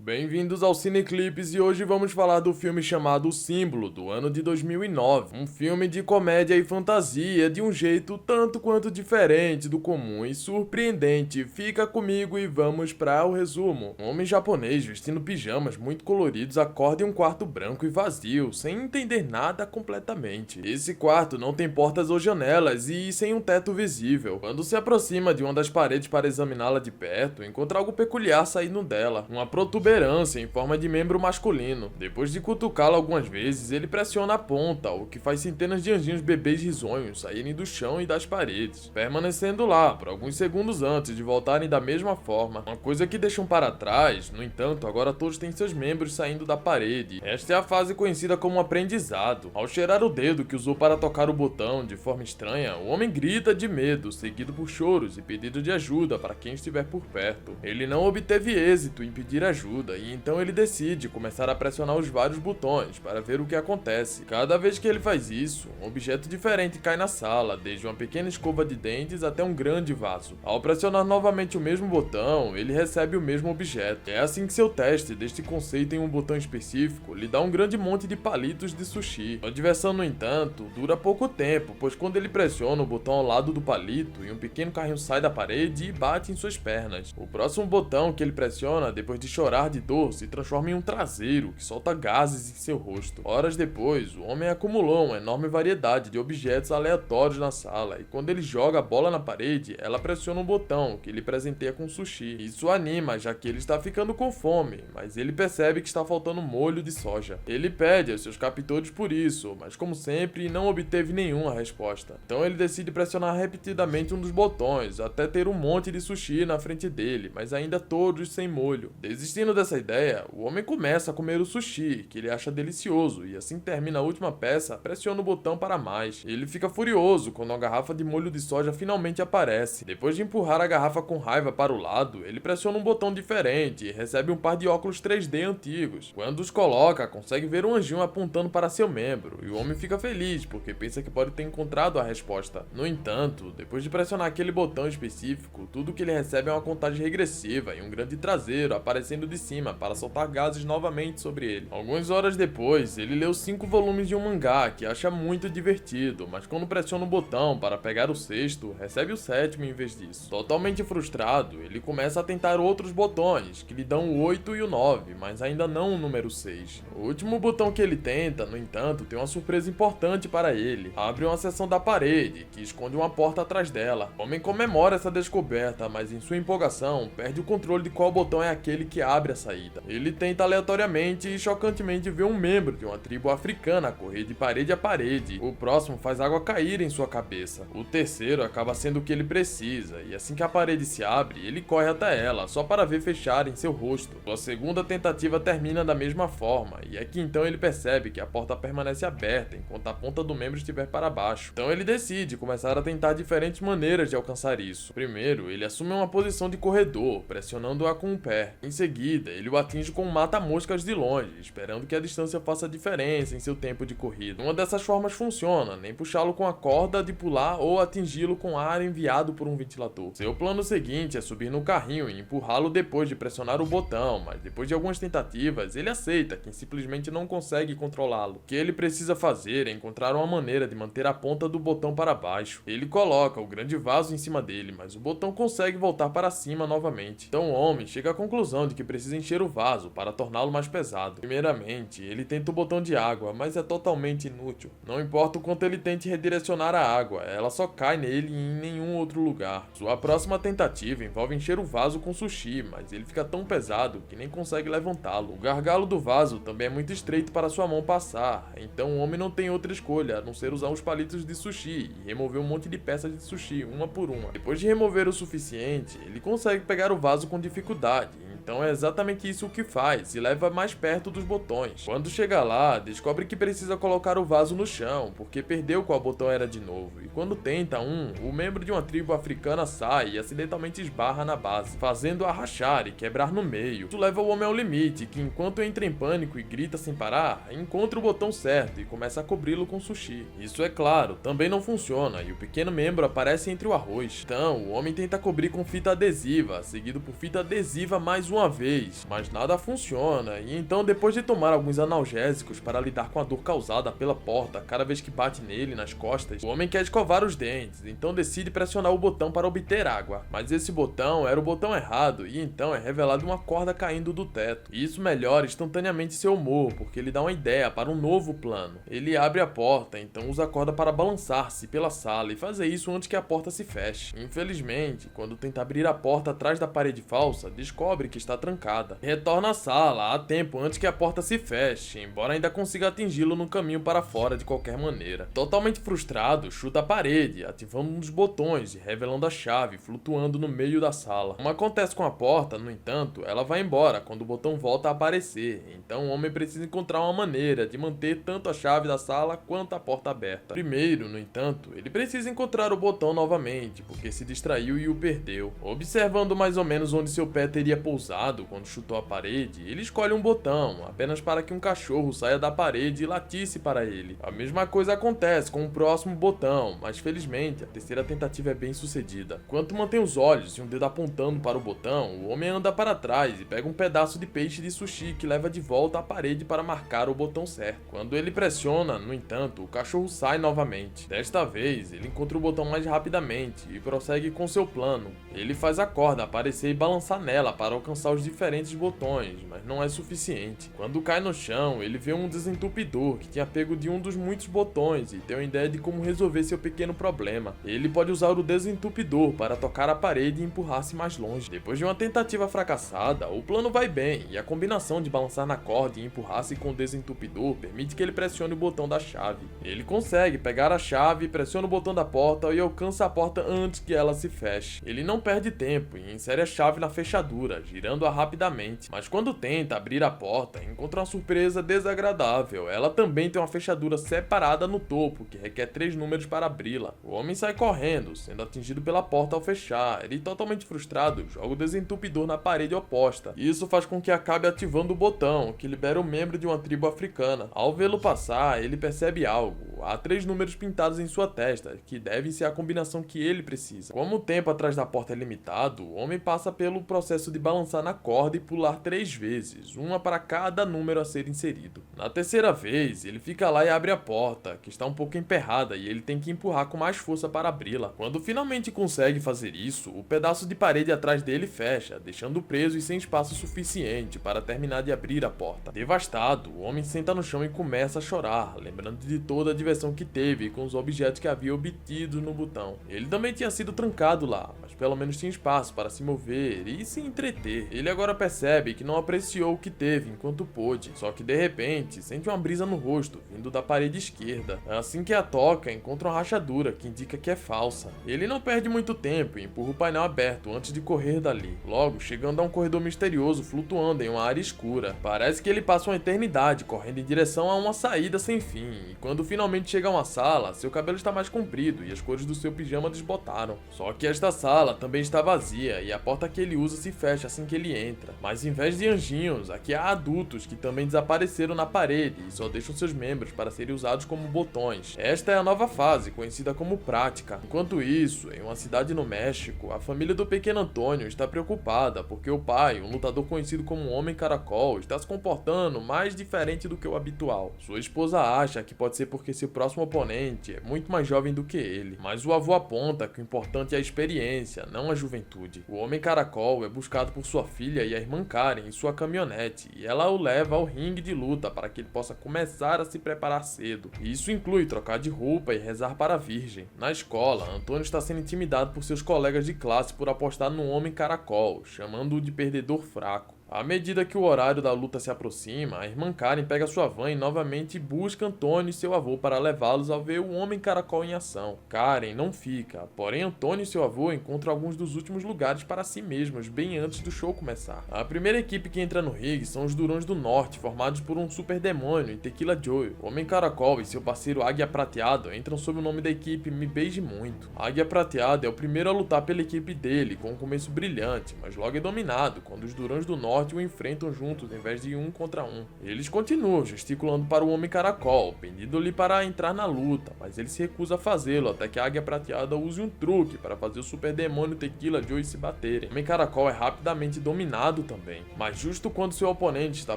Bem-vindos ao Cineclips e hoje vamos falar do filme chamado O Símbolo, do ano de 2009. Um filme de comédia e fantasia de um jeito tanto quanto diferente do comum e surpreendente. Fica comigo e vamos para o resumo. Um homem japonês vestindo pijamas muito coloridos acorda em um quarto branco e vazio, sem entender nada completamente. Esse quarto não tem portas ou janelas e sem um teto visível. Quando se aproxima de uma das paredes para examiná-la de perto, encontra algo peculiar saindo dela, uma protuberância em forma de membro masculino. Depois de cutucá-lo algumas vezes, ele pressiona a ponta, o que faz centenas de anjinhos bebês risonhos saírem do chão e das paredes, permanecendo lá por alguns segundos antes de voltarem da mesma forma. Uma coisa que deixam para trás, no entanto, agora todos têm seus membros saindo da parede. Esta é a fase conhecida como aprendizado. Ao cheirar o dedo que usou para tocar o botão de forma estranha, o homem grita de medo, seguido por choros e pedido de ajuda para quem estiver por perto. Ele não obteve êxito em pedir ajuda, e então ele decide começar a pressionar os vários botões para ver o que acontece. Cada vez que ele faz isso, um objeto diferente cai na sala, desde uma pequena escova de dentes até um grande vaso. Ao pressionar novamente o mesmo botão, ele recebe o mesmo objeto. É assim que seu teste deste conceito em um botão específico lhe dá um grande monte de palitos de sushi. A diversão, no entanto, dura pouco tempo, pois quando ele pressiona o botão ao lado do palito e um pequeno carrinho sai da parede e bate em suas pernas. O próximo botão que ele pressiona, depois de chorar de dor, se transforma em um traseiro que solta gases em seu rosto. Horas depois, o homem acumulou uma enorme variedade de objetos aleatórios na sala, e quando ele joga a bola na parede, ela pressiona um botão que lhe presenteia com sushi. Isso anima, já que ele está ficando com fome, mas ele percebe que está faltando molho de soja. Ele pede aos seus captores por isso, mas como sempre, não obteve nenhuma resposta. Então ele decide pressionar repetidamente um dos botões, até ter um monte de sushi na frente dele, mas ainda todos sem molho. Desistindo dessa ideia, o homem começa a comer o sushi, que ele acha delicioso, e assim que termina a última peça, pressiona o botão para mais. Ele fica furioso quando uma garrafa de molho de soja finalmente aparece. Depois de empurrar a garrafa com raiva para o lado, ele pressiona um botão diferente e recebe um par de óculos 3D antigos. Quando os coloca, consegue ver um anjinho apontando para seu membro, e o homem fica feliz porque pensa que pode ter encontrado a resposta. No entanto, depois de pressionar aquele botão específico, tudo que ele recebe é uma contagem regressiva e um grande traseiro aparecendo de cima para soltar gases novamente sobre ele. Algumas horas depois, ele leu 5 volumes de um mangá que acha muito divertido, mas quando pressiona o botão para pegar o sexto, recebe o sétimo em vez disso. Totalmente frustrado, ele começa a tentar outros botões, que lhe dão o 8 e o 9, mas ainda não o número 6. O último botão que ele tenta, no entanto, tem uma surpresa importante para ele. Abre uma seção da parede, que esconde uma porta atrás dela. O homem comemora essa descoberta, mas em sua empolgação, perde o controle de qual botão é aquele que abre a saída. Ele tenta aleatoriamente e chocantemente ver um membro de uma tribo africana correr de parede a parede. O próximo faz água cair em sua cabeça. O terceiro acaba sendo o que ele precisa, e assim que a parede se abre, ele corre até ela, só para ver fechar em seu rosto. Sua segunda tentativa termina da mesma forma, e é que então ele percebe que a porta permanece aberta enquanto a ponta do membro estiver para baixo. Então ele decide começar a tentar diferentes maneiras de alcançar isso. Primeiro, ele assume uma posição de corredor, pressionando-a com o pé. Em seguida, ele o atinge com um mata-moscas de longe, esperando que a distância faça diferença em seu tempo de corrida. Uma dessas formas funciona, nem puxá-lo com a corda de pular ou atingi-lo com ar enviado por um ventilador. Seu plano seguinte é subir no carrinho e empurrá-lo depois de pressionar o botão, mas depois de algumas tentativas, ele aceita que simplesmente não consegue controlá-lo. O que ele precisa fazer é encontrar uma maneira de manter a ponta do botão para baixo. Ele coloca o grande vaso em cima dele, mas o botão consegue voltar para cima novamente. Então o homem chega à conclusão de que precisa encher o vaso para torná-lo mais pesado. Primeiramente, ele tenta o botão de água, mas é totalmente inútil. Não importa o quanto ele tente redirecionar a água, ela só cai nele e em nenhum outro lugar. Sua próxima tentativa envolve encher o vaso com sushi, mas ele fica tão pesado que nem consegue levantá-lo. O gargalo do vaso também é muito estreito para sua mão passar, então o homem não tem outra escolha a não ser usar os palitos de sushi e remover um monte de peças de sushi, uma por uma. Depois de remover o suficiente, ele consegue pegar o vaso com dificuldade. Então é exatamente isso que faz, e leva mais perto dos botões. Quando chega lá, descobre que precisa colocar o vaso no chão, porque perdeu qual botão era de novo. E quando tenta o membro de uma tribo africana sai e acidentalmente esbarra na base, fazendo-a rachar e quebrar no meio. Isso leva o homem ao limite, que enquanto entra em pânico e grita sem parar, encontra o botão certo e começa a cobri-lo com sushi. Isso, é claro, também não funciona, e o pequeno membro aparece entre o arroz. Então, o homem tenta cobrir com fita adesiva, seguido por fita adesiva mais uma uma vez, mas nada funciona, e então depois de tomar alguns analgésicos para lidar com a dor causada pela porta cada vez que bate nele nas costas, o homem quer escovar os dentes, então decide pressionar o botão para obter água. Mas esse botão era o botão errado, e então é revelado uma corda caindo do teto. E isso melhora instantaneamente seu humor, porque ele dá uma ideia para um novo plano. Ele abre a porta, então usa a corda para balançar-se pela sala e fazer isso antes que a porta se feche. Infelizmente, quando tenta abrir a porta atrás da parede falsa, descobre que está trancada. Retorna à sala a tempo antes que a porta se feche, embora ainda consiga atingi-lo no caminho para fora de qualquer maneira. Totalmente frustrado, chuta a parede, ativando um dos botões e revelando a chave flutuando no meio da sala. Como acontece com a porta, no entanto, ela vai embora quando o botão volta a aparecer, então o homem precisa encontrar uma maneira de manter tanto a chave da sala quanto a porta aberta. Primeiro, no entanto, ele precisa encontrar o botão novamente, porque se distraiu e o perdeu. Observando mais ou menos onde seu pé teria pousado quando chutou a parede, ele escolhe um botão, apenas para que um cachorro saia da parede e latisse para ele. A mesma coisa acontece com o próximo botão, mas felizmente a terceira tentativa é bem sucedida. Enquanto mantém os olhos e um dedo apontando para o botão, o homem anda para trás e pega um pedaço de peixe de sushi que leva de volta à parede para marcar o botão certo. Quando ele pressiona, no entanto, o cachorro sai novamente. Desta vez, ele encontra o botão mais rapidamente e prossegue com seu plano. Ele faz a corda aparecer e balançar nela para alcançar os diferentes botões, mas não é suficiente. Quando cai no chão, ele vê um desentupidor que tinha pego de um dos muitos botões e tem uma ideia de como resolver seu pequeno problema. Ele pode usar o desentupidor para tocar a parede e empurrar-se mais longe. Depois de uma tentativa fracassada, o plano vai bem e a combinação de balançar na corda e empurrar-se com o desentupidor permite que ele pressione o botão da chave. Ele consegue pegar a chave, pressiona o botão da porta e alcança a porta antes que ela se feche. Ele não perde tempo e insere a chave na fechadura, girando-a rapidamente. Mas quando tenta abrir a porta, encontra uma surpresa desagradável. Ela também tem uma fechadura separada no topo, que requer 3 números para abri-la. O homem sai correndo, sendo atingido pela porta ao fechar. Ele, totalmente frustrado, joga o desentupidor na parede oposta. Isso faz com que acabe ativando o botão, que libera um membro de uma tribo africana. Ao vê-lo passar, ele percebe algo. Há 3 números pintados em sua testa, que devem ser a combinação que ele precisa. Como o tempo atrás da porta é limitado, o homem passa pelo processo de balançar na corda e pular 3 vezes, uma para cada número a ser inserido. Na terceira vez, ele fica lá e abre a porta, que está um pouco emperrada e ele tem que empurrar com mais força para abri-la. Quando finalmente consegue fazer isso, o pedaço de parede atrás dele fecha, deixando-o preso e sem espaço suficiente para terminar de abrir a porta. Devastado, o homem senta no chão e começa a chorar, lembrando de toda a diversão que teve com os objetos que havia obtido no botão. Ele também tinha sido trancado lá, mas pelo menos tinha espaço para se mover e se entreter. Ele agora percebe que não apreciou o que teve enquanto pôde, só que de repente sente uma brisa no rosto, vindo da parede esquerda. Assim que a toca, encontra uma rachadura que indica que é falsa. Ele não perde muito tempo e empurra o painel aberto antes de correr dali. Logo, chegando a um corredor misterioso flutuando em uma área escura. Parece que ele passa uma eternidade correndo em direção a uma saída sem fim, e quando finalmente chega a uma sala, seu cabelo está mais comprido e as cores do seu pijama desbotaram. Só que esta sala também está vazia e a porta que ele usa se fecha assim que ele entra. Mas em vez de anjinhos, aqui há adultos que também desapareceram na parede e só deixam seus membros para serem usados como botões. Esta é a nova fase, conhecida como prática. Enquanto isso, em uma cidade no México, a família do pequeno Antônio está preocupada porque o pai, um lutador conhecido como Homem Caracol, está se comportando mais diferente do que o habitual. Sua esposa acha que pode ser porque seu próximo oponente é muito mais jovem do que ele, mas o avô aponta que o importante é a experiência, não a juventude. O Homem Caracol é buscado por sua filha e a irmã Karen em sua caminhonete, e ela o leva ao ringue de luta para que ele possa começar a se preparar cedo. Isso inclui trocar de roupa e rezar para a Virgem. Na escola, Antônio está sendo intimidado por seus colegas de classe por apostar no Homem Caracol, chamando-o de perdedor fraco. À medida que o horário da luta se aproxima, a irmã Karen pega sua van e novamente busca Antônio e seu avô para levá-los ao ver o Homem Caracol em ação. Karen não fica, porém Antônio e seu avô encontram alguns dos últimos lugares para si mesmos bem antes do show começar. A primeira equipe que entra no ringue são os Durões do Norte, formados por um super demônio e Tequila Joe. O Homem Caracol e seu parceiro Águia Prateado entram sob o nome da equipe Me Beije Muito. Águia Prateado é o primeiro a lutar pela equipe dele, com um começo brilhante, mas logo é dominado quando os Durões do Norte morte o enfrentam juntos em vez de um contra um. Eles continuam gesticulando para o Homem Caracol, pedindo-lhe para entrar na luta, mas ele se recusa a fazê-lo até que a Águia Prateada use um truque para fazer o Super Demônio Tequila Joe se baterem. O Homem Caracol é rapidamente dominado também, mas justo quando seu oponente está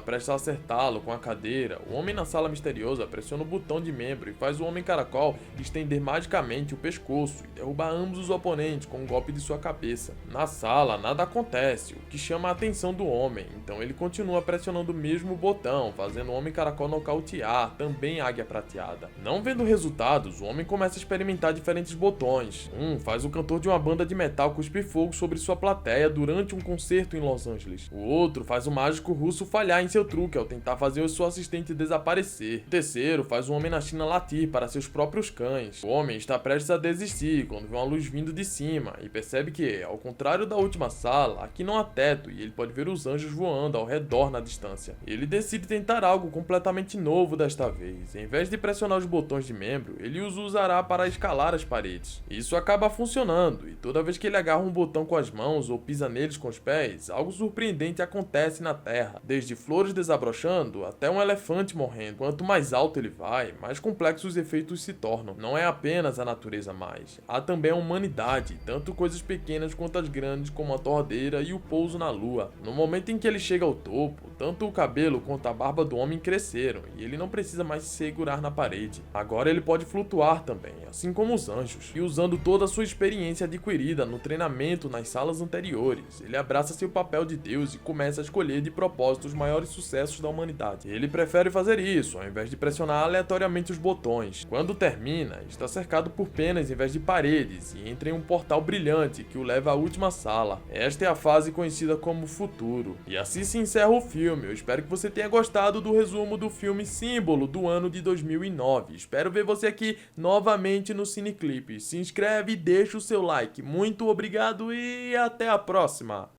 prestes a acertá-lo com a cadeira, o Homem na Sala Misteriosa pressiona o botão de membro e faz o Homem Caracol estender magicamente o pescoço e derrubar ambos os oponentes com um golpe de sua cabeça. Na sala, nada acontece, o que chama a atenção do homem, então ele continua pressionando o mesmo botão, fazendo o Homem Caracol nocautear também a Águia Prateada. Não vendo resultados, o homem começa a experimentar diferentes botões. Um faz o cantor de uma banda de metal cuspir fogo sobre sua plateia durante um concerto em Los Angeles. O outro faz o mágico russo falhar em seu truque ao tentar fazer sua assistente desaparecer. O terceiro faz o homem na China latir para seus próprios cães. O homem está prestes a desistir quando vê uma luz vindo de cima e percebe que, ao contrário da última sala, aqui não há teto e ele pode ver os anjos voando ao redor na distância. Ele decide tentar algo completamente novo desta vez. Em vez de pressionar os botões de membro, ele os usará para escalar as paredes. Isso acaba funcionando, e toda vez que ele agarra um botão com as mãos ou pisa neles com os pés, algo surpreendente acontece na Terra, desde flores desabrochando até um elefante morrendo. Quanto mais alto ele vai, mais complexos os efeitos se tornam. Não é apenas a natureza mais, há também a humanidade, tanto coisas pequenas quanto as grandes, como a torradeira e o pouso na lua. No momento em que ele chega ao topo, tanto o cabelo quanto a barba do homem cresceram, e ele não precisa mais se segurar na parede. Agora ele pode flutuar também, assim como os anjos, e usando toda a sua experiência adquirida no treinamento nas salas anteriores, ele abraça seu papel de Deus e começa a escolher de propósito os maiores sucessos da humanidade. Ele prefere fazer isso, ao invés de pressionar aleatoriamente os botões. Quando termina, está cercado por penas em vez de paredes, e entra em um portal brilhante que o leva à última sala. Esta é a fase conhecida como Futuro. E assim se encerra o filme. Eu espero que você tenha gostado do resumo do filme Símbolo do ano de 2009. Espero ver você aqui novamente no Cineclipe. Se inscreve e deixa o seu like. Muito obrigado e até a próxima!